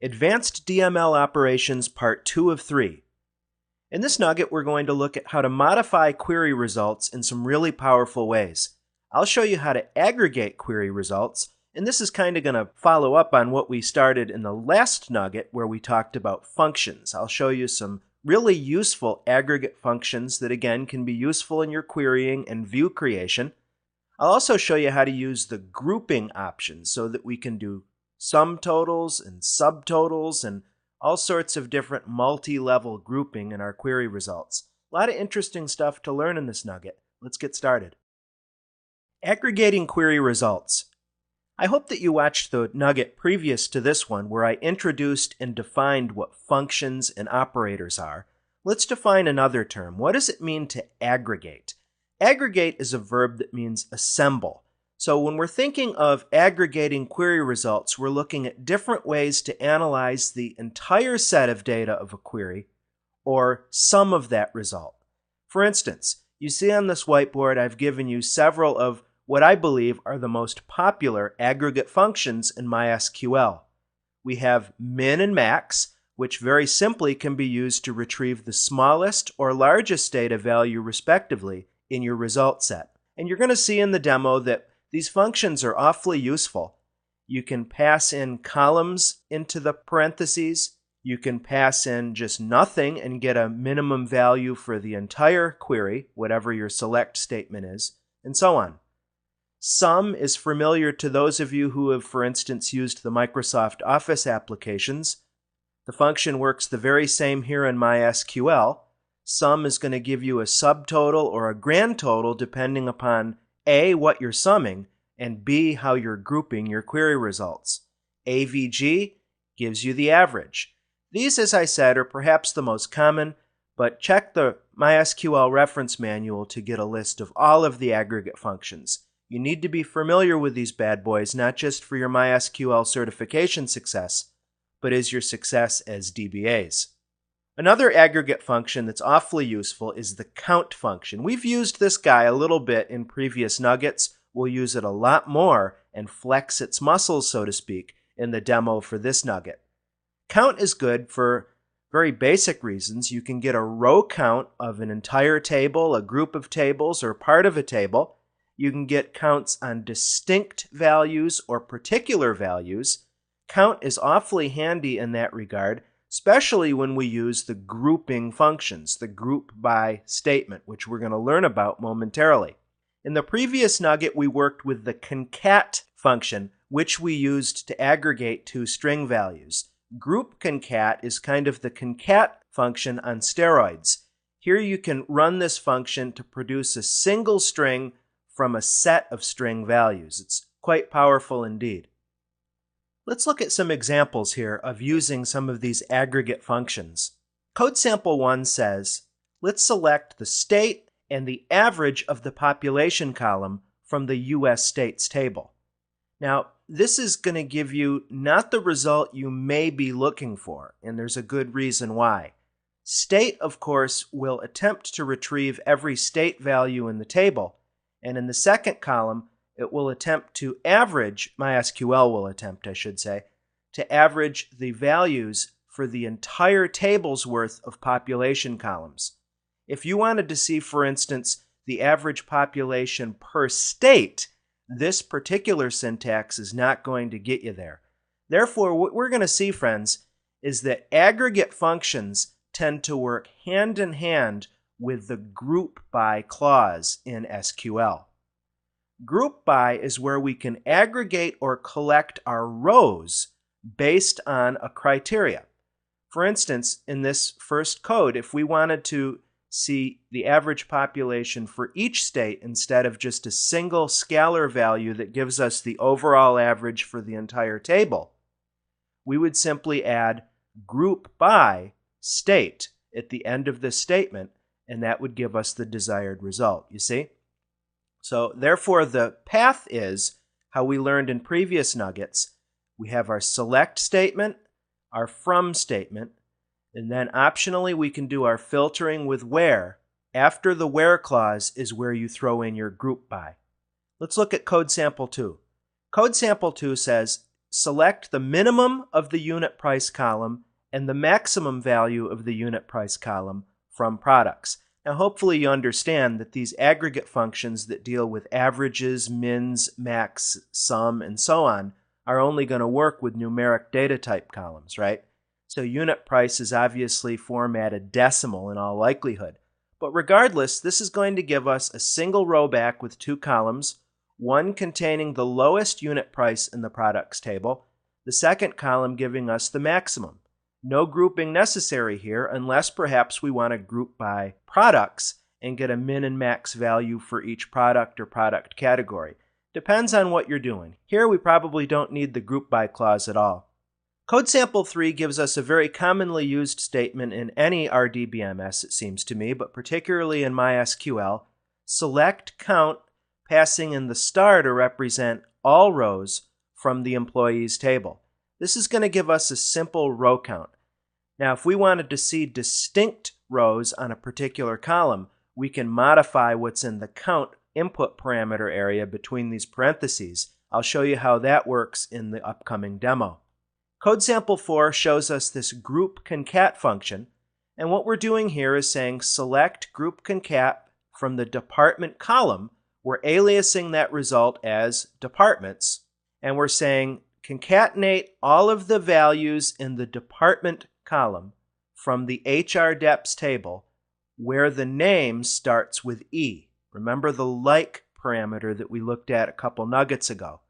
Advanced DML Operations Part 2 of 3. In this nugget, we're going to look at how to modify query results in some really powerful ways. I'll show you how to aggregate query results, and this is kind of going to follow up on what we started in the last nugget where we talked about functions. I'll show you some really useful aggregate functions that, again, can be useful in your querying and view creation. I'll also show you how to use the grouping option so that we can do sum totals and subtotals and all sorts of different multi-level grouping in our query results. A lot of interesting stuff to learn in this nugget. Let's get started. Aggregating query results. I hope that you watched the nugget previous to this one where I introduced and defined what functions and operators are. Let's define another term. What does it mean to aggregate? Aggregate is a verb that means assemble. So when we're thinking of aggregating query results, we're looking at different ways to analyze the entire set of data of a query or some of that result. For instance, you see on this whiteboard I've given you several of what I believe are the most popular aggregate functions in MySQL. We have min and max, which very simply can be used to retrieve the smallest or largest data value respectively in your result set. And you're going to see in the demo that these functions are awfully useful. You can pass in columns into the parentheses. You can pass in just nothing and get a minimum value for the entire query, whatever your select statement is, and so on. Sum is familiar to those of you who have, for instance, used the Microsoft Office applications. The function works the very same here in MySQL. Sum is going to give you a subtotal or a grand total depending upon A, what you're summing, and B, how you're grouping your query results. AVG gives you the average. These, as I said, are perhaps the most common, but check the MySQL reference manual to get a list of all of the aggregate functions. You need to be familiar with these bad boys, not just for your MySQL certification success, but as your success as DBAs. Another aggregate function that's awfully useful is the count function. We've used this guy a little bit in previous nuggets. We'll use it a lot more and flex its muscles, so to speak, in the demo for this nugget. Count is good for very basic reasons. You can get a row count of an entire table, a group of tables, or part of a table. You can get counts on distinct values or particular values. Count is awfully handy in that regard, especially when we use the grouping functions, the group by statement, which we're going to learn about momentarily. In the previous nugget, we worked with the Concat function, which we used to aggregate two string values. Group concat is kind of the concat function on steroids. Here you can run this function to produce a single string from a set of string values. It's quite powerful indeed. Let's look at some examples here of using some of these aggregate functions. Code sample 1 says, let's select the state and the average of the population column from the U.S. states table. Now, this is going to give you not the result you may be looking for, and there's a good reason why. State, of course, will attempt to retrieve every state value in the table, and in the second column, it will attempt to average, MySQL will attempt, I should say, to average the values for the entire table's worth of population columns. If you wanted to see, for instance, the average population per state, this particular syntax is not going to get you there. Therefore, what we're going to see, friends, is that aggregate functions tend to work hand in hand with the group by clause in SQL. Group by is where we can aggregate or collect our rows based on a criteria. For instance, in this first code, if we wanted to see the average population for each state instead of just a single scalar value that gives us the overall average for the entire table, we would simply add group by state at the end of this statement, and that would give us the desired result, you see? So therefore, the path is how we learned in previous nuggets. We have our select statement, our from statement, and then optionally we can do our filtering with where. After the where clause is where you throw in your group by. Let's look at code sample 2. Code sample 2 says, select the minimum of the unit price column and the maximum value of the unit price column from products. Now hopefully you understand that these aggregate functions that deal with averages, mins, max, sum, and so on are only going to work with numeric data type columns, right? So unit price is obviously formatted decimal in all likelihood. But regardless, this is going to give us a single row back with two columns, one containing the lowest unit price in the products table, the second column giving us the maximum. No grouping necessary here unless perhaps we want to group by products and get a min and max value for each product or product category. Depends on what you're doing. Here we probably don't need the group by clause at all. Code sample 3 gives us a very commonly used statement in any RDBMS, it seems to me, but particularly in MySQL. Select count, passing in the star to represent all rows from the employees table. This is going to give us a simple row count. Now, if we wanted to see distinct rows on a particular column, we can modify what's in the count input parameter area between these parentheses. I'll show you how that works in the upcoming demo. Code sample 4 shows us this group concat function, and what we're doing here is saying select group concat from the department column. We're aliasing that result as departments, and we're saying concatenate all of the values in the department column from the HR deps table where the name starts with E. Remember the like parameter that we looked at a couple nuggets ago.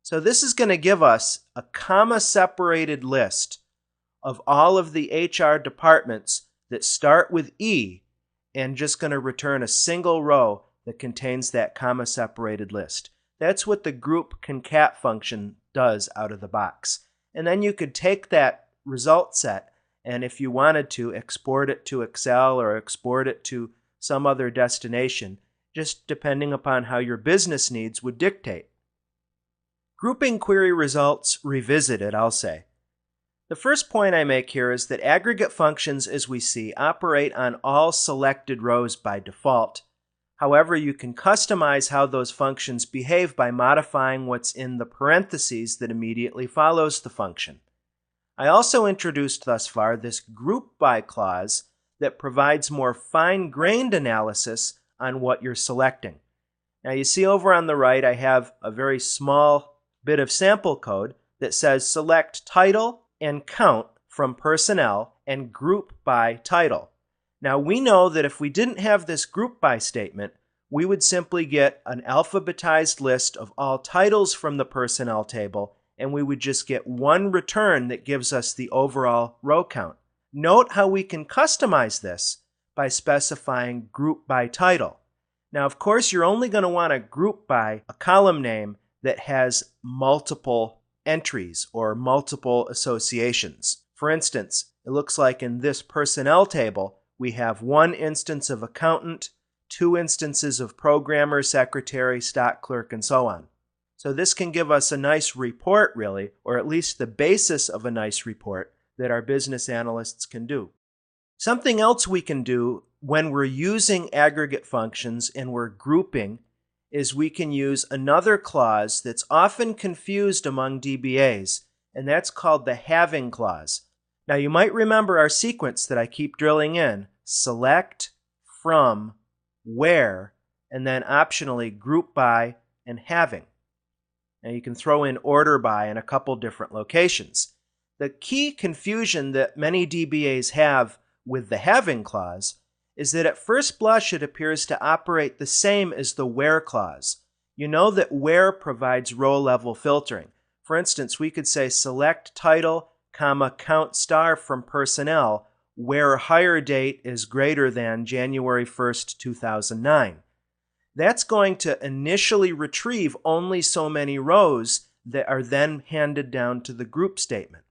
So this is going to give us a comma-separated list of all of the HR departments that start with E and just going to return a single row that contains that comma-separated list. That's what the group concat function does out of the box. And then you could take that result set and if you wanted to, export it to Excel or export it to some other destination, just depending upon how your business needs would dictate. Grouping query results revisited, I'll say. The first point I make here is that aggregate functions, as we see, operate on all selected rows by default. However, you can customize how those functions behave by modifying what's in the parentheses that immediately follows the function. I also introduced thus far this group by clause that provides more fine-grained analysis on what you're selecting. Now you see over on the right I have a very small bit of sample code that says select title and count from personnel and group by title. Now we know that if we didn't have this group by statement, we would simply get an alphabetized list of all titles from the personnel table and we would just get one return that gives us the overall row count. Note how we can customize this by specifying group by title. Now of course you're only going to want to group by a column name that has multiple entries or multiple associations. For instance, it looks like in this personnel table we have one instance of accountant, two instances of programmer, secretary, stock clerk, and so on. So this can give us a nice report really, or at least the basis of a nice report that our business analysts can do. Something else we can do when we're using aggregate functions and we're grouping is we can use another clause that's often confused among DBAs, and that's called the having clause. Now you might remember our sequence that I keep drilling in. Select, from, where, and then optionally group by and having. Now you can throw in order by in a couple different locations. The key confusion that many DBAs have with the having clause is that at first blush it appears to operate the same as the where clause. You know that where provides row level filtering. For instance, we could say select title, comma, count star from personnel where hire date is greater than January 1st, 2009. That's going to initially retrieve only so many rows that are then handed down to the group statement.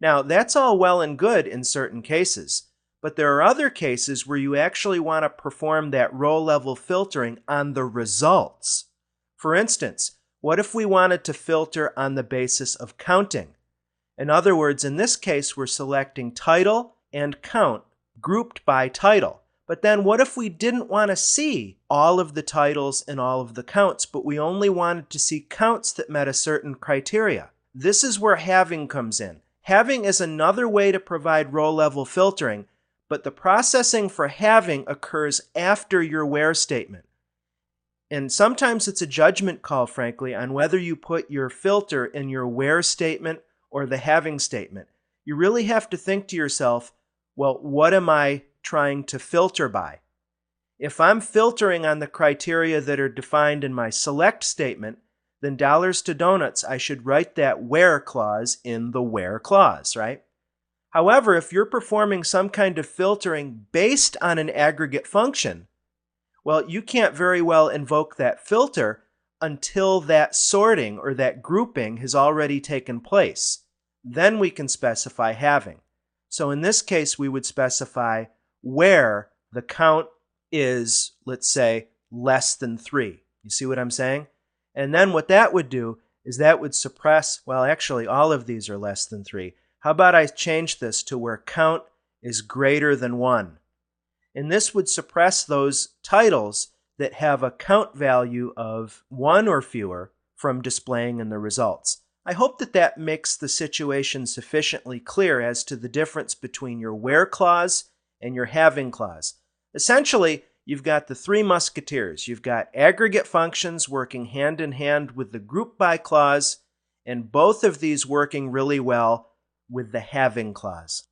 Now, that's all well and good in certain cases, but there are other cases where you actually want to perform that row level filtering on the results. For instance, what if we wanted to filter on the basis of counting? In other words, in this case, we're selecting title and count grouped by title. But then what if we didn't want to see all of the titles and all of the counts, but we only wanted to see counts that met a certain criteria? this is where having comes in. Having is another way to provide row-level filtering, but the processing for having occurs after your where statement. And sometimes it's a judgment call, frankly, on whether you put your filter in your where statement or the having statement. You really have to think to yourself, well, what am I trying to filter by? If I'm filtering on the criteria that are defined in my select statement, then dollars to donuts, I should write that where clause in the where clause, right? However, if you're performing some kind of filtering based on an aggregate function, well, you can't very well invoke that filter until that sorting or that grouping has already taken place. Then we can specify having. So in this case, we would specify where the count is, let's say, less than 3. You see what I'm saying? And then what that would do is that would suppress, well, actually, all of these are less than 3. How about I change this to where count is greater than 1? And this would suppress those titles that have a count value of 1 or fewer from displaying in the results. I hope that that makes the situation sufficiently clear as to the difference between your where clause and your having clause. Essentially, you've got the three musketeers. You've got aggregate functions working hand in hand with the group by clause, and both of these working really well with the having clause.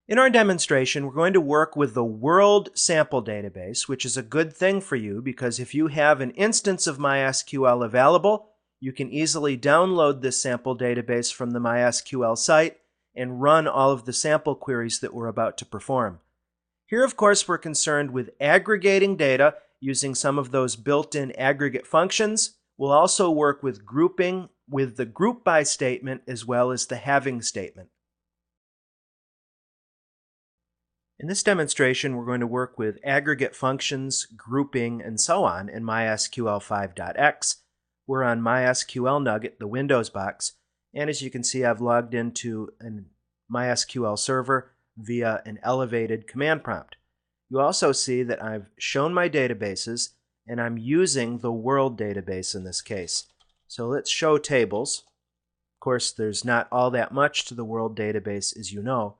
In our demonstration, we're going to work with the world sample database, which is a good thing for you because if you have an instance of MySQL available, you can easily download this sample database from the MySQL site and run all of the sample queries that we're about to perform. Here, of course, we're concerned with aggregating data using some of those built-in aggregate functions. We'll also work with grouping with the group by statement as well as the having statement. In this demonstration, we're going to work with aggregate functions, grouping, and so on in MySQL 5.x. We're on MySQL Nugget, the Windows box, and as you can see, I've logged into a MySQL server via an elevated command prompt. You also see that I've shown my databases, and I'm using the world database in this case. So let's show tables. Of course, there's not all that much to the world database, as you know.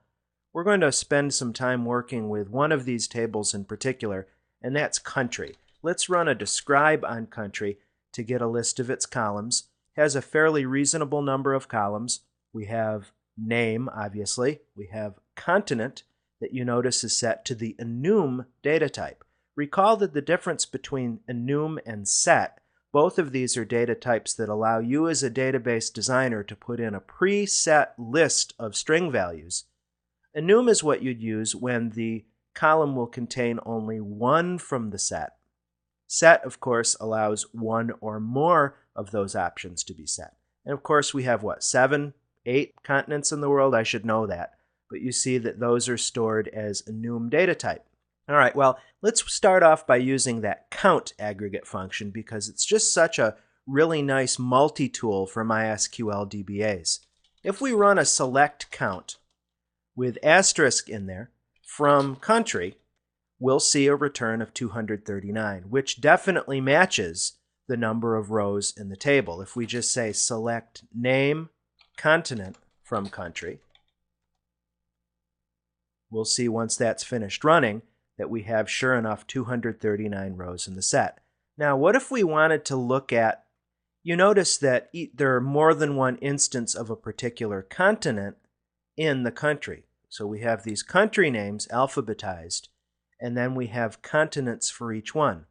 We're going to spend some time working with one of these tables in particular, and that's country. Let's run a describe on country to get a list of its columns. It has a fairly reasonable number of columns. We have name, obviously. We have continent that you notice is set to the enum data type. Recall that the difference between enum and set, both of these are data types that allow you as a database designer to put in a preset list of string values. Enum is what you'd use when the column will contain only one from the set. Set, of course, allows one or more of those options to be set. And of course, we have what, 7, 8 continents in the world? I should know that. But you see that those are stored as enum data type. All right, well, let's start off by using that count aggregate function because it's just such a really nice multi-tool for MySQL DBAs. If we run a select count with asterisk in there from country, we'll see a return of 239, which definitely matches the number of rows in the table. If we just say select name, continent from country, we'll see once that's finished running that we have, sure enough, 239 rows in the set. Now, what if we wanted to look at, you notice that there are more than one instance of a particular continent in the country. So we have these country names alphabetized, and then we have continents for each one.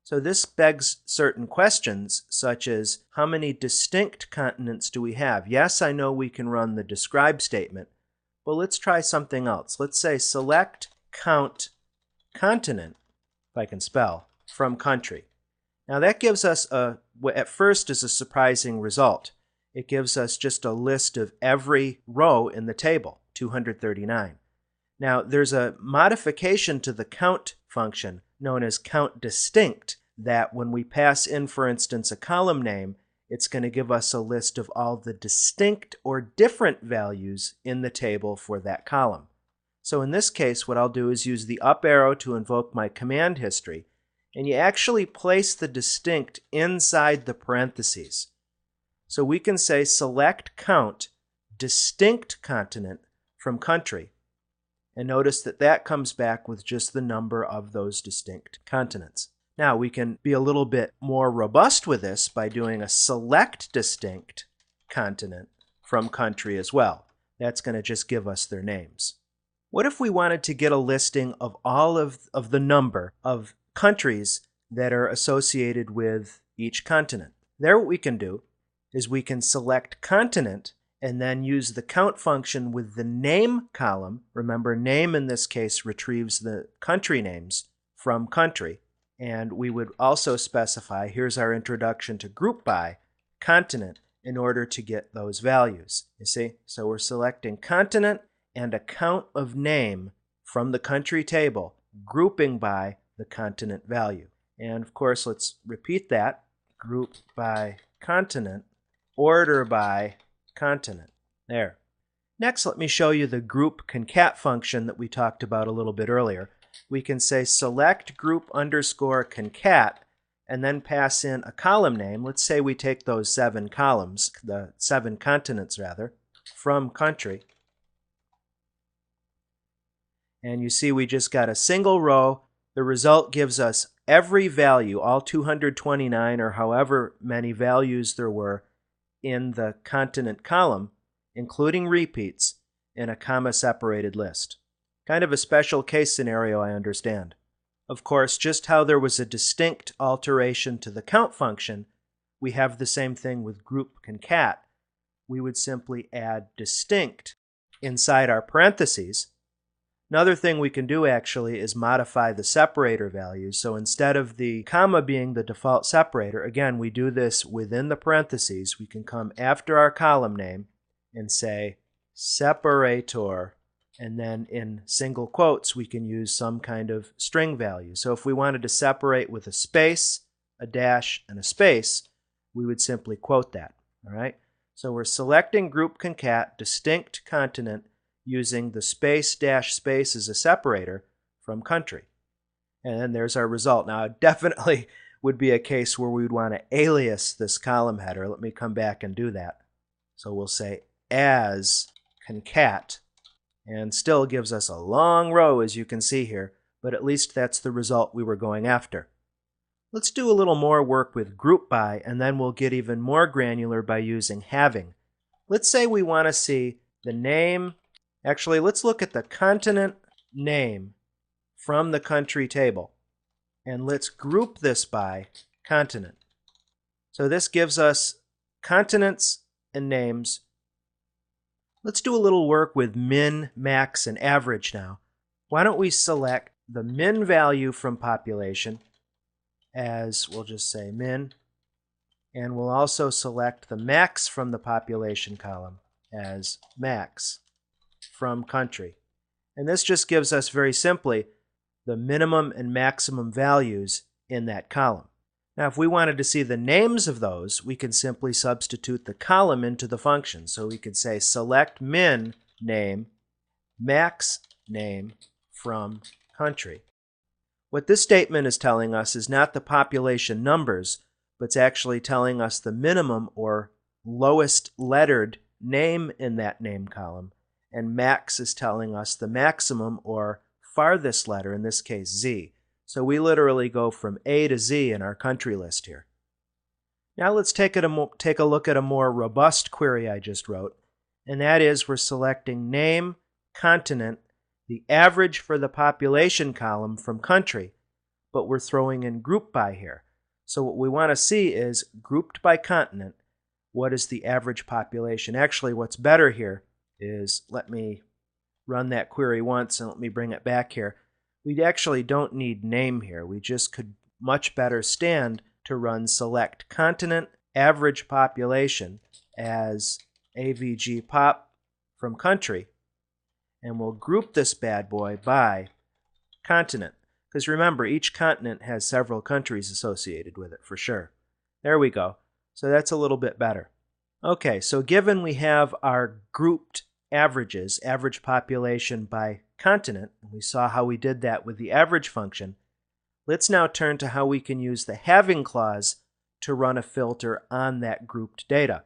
So this begs certain questions, such as how many distinct continents do we have? Yes, I know we can run the describe statement, but let's try something else. Let's say select count continent, if I can spell, from country. Now that gives us what at first is a surprising result. It gives us just a list of every row in the table, 239. Now there's a modification to the count function known as count distinct that when we pass in, for instance, a column name, it's going to give us a list of all the distinct or different values in the table for that column. So in this case, what I'll do is use the up arrow to invoke my command history, and you actually place the distinct inside the parentheses. So we can say select count distinct continent from country. And notice that that comes back with just the number of those distinct continents. Now we can be a little bit more robust with this by doing a select distinct continent from country as well. That's going to just give us their names. What if we wanted to get a listing of all of the number of countries that are associated with each continent? There, what we can do is we can select continent and then use the count function with the name column. Remember, name in this case retrieves the country names from country. And we would also specify, here's our introduction to group by continent in order to get those values. You see? So we're selecting continent and a count of name from the country table, grouping by the continent value. And of course, let's repeat that. Group by continent, order by continent. There. Next, let me show you the group concat function that we talked about a little bit earlier. We can say select group underscore concat and then pass in a column name. Let's say we take those 7 columns, the 7 continents rather, from country. And you see we just got a single row. The result gives us every value, all 229 or however many values there were in the continent column, including repeats, in a comma-separated list. Kind of a special case scenario, I understand. Of course, just how there was a distinct alteration to the count function, we have the same thing with group concat. We would simply add distinct inside our parentheses. Another thing we can do actually is modify the separator values. So instead of the comma being the default separator, again, we do this within the parentheses. We can come after our column name and say separator. And then in single quotes, we can use some kind of string value. So if we wanted to separate with a space, a dash, and a space, we would simply quote that. All right? So we're selecting group concat distinct continent using the space dash space as a separator from country. And then there's our result. Now, it definitely would be a case where we would want to alias this column header. Let me come back and do that. So we'll say as concat. And still gives us a long row, as you can see here, but at least that's the result we were going after. Let's do a little more work with group by, and then we'll get even more granular by using having. Let's say we want to see the name. Actually, let's look at the continent name from the country table. And let's group this by continent. So this gives us continents and names. Let's do a little work with min, max, and average now. Why don't we select the min value from population as, we'll just say min, and we'll also select the max from the population column as max from country. And this just gives us very simply the minimum and maximum values in that column. Now, if we wanted to see the names of those, we can simply substitute the column into the function. So we could say select min name, max name from country. What this statement is telling us is not the population numbers, but it's actually telling us the minimum or lowest lettered name in that name column. And max is telling us the maximum or farthest letter, in this case Z. So we literally go from A to Z in our country list here. Now let's take a look at a more robust query I just wrote, and that is we're selecting name, continent, the average for the population column from country, but we're throwing in group by here. So what we want to see is grouped by continent, what is the average population? Actually, what's better here is, let me run that query once and let me bring it back here. We actually don't need name here. We just could much better stand to run select continent average population as avg pop from country. And we'll group this bad boy by continent. Because remember, each continent has several countries associated with it for sure. There we go. So that's a little bit better. Okay, so given we have our grouped averages, average population by continent, and we saw how we did that with the average function, let's now turn to how we can use the having clause to run a filter on that grouped data.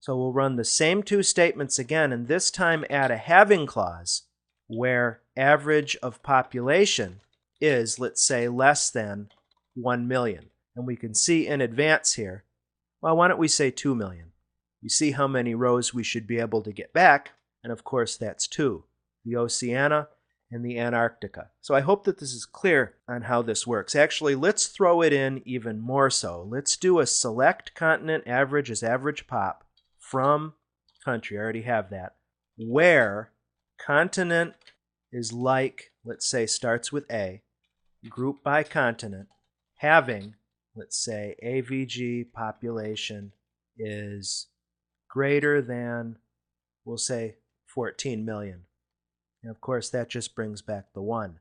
So we'll run the same two statements again, and this time add a having clause where average of population is, let's say, less than 1 million. And we can see in advance here, well, why don't we say 2 million? You see how many rows we should be able to get back, and of course that's 2, the Oceania and the Antarctica. So I hope that this is clear on how this works. Actually, let's throw it in even more so. Let's do a select continent average as average pop from country, I already have that, where continent is like, let's say, starts with A, group by continent, having, let's say, AVG population is greater than, we'll say, 14 million. And of course, that just brings back the 1.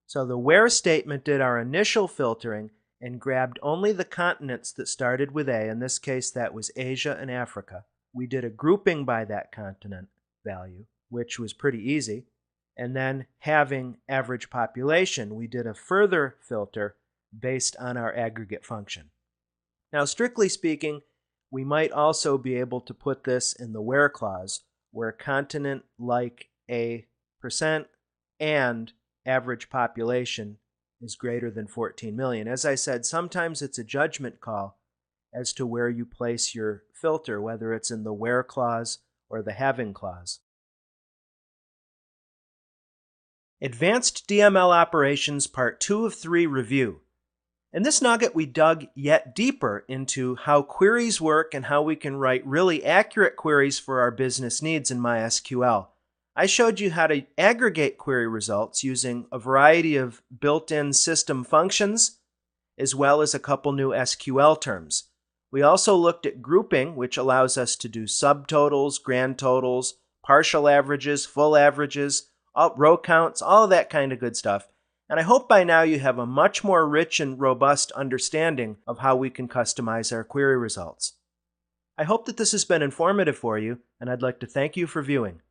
So the where statement did our initial filtering and grabbed only the continents that started with A. In this case, that was Asia and Africa. We did a grouping by that continent value, which was pretty easy. And then having average population, we did a further filter based on our aggregate function. Now, strictly speaking, we might also be able to put this in the where clause, where continent like a percent and average population is greater than 14 million. As I said, sometimes it's a judgment call as to where you place your filter, whether it's in the where clause or the having clause. Advanced DML Operations Part 2 of 3 Review. In this nugget, we dug yet deeper into how queries work and how we can write really accurate queries for our business needs in MySQL. I showed you how to aggregate query results using a variety of built-in system functions, as well as a couple new SQL terms. We also looked at grouping, which allows us to do subtotals, grand totals, partial averages, full averages, row counts, all of that kind of good stuff. And I hope by now you have a much more rich and robust understanding of how we can customize our query results. I hope that this has been informative for you, and I'd like to thank you for viewing.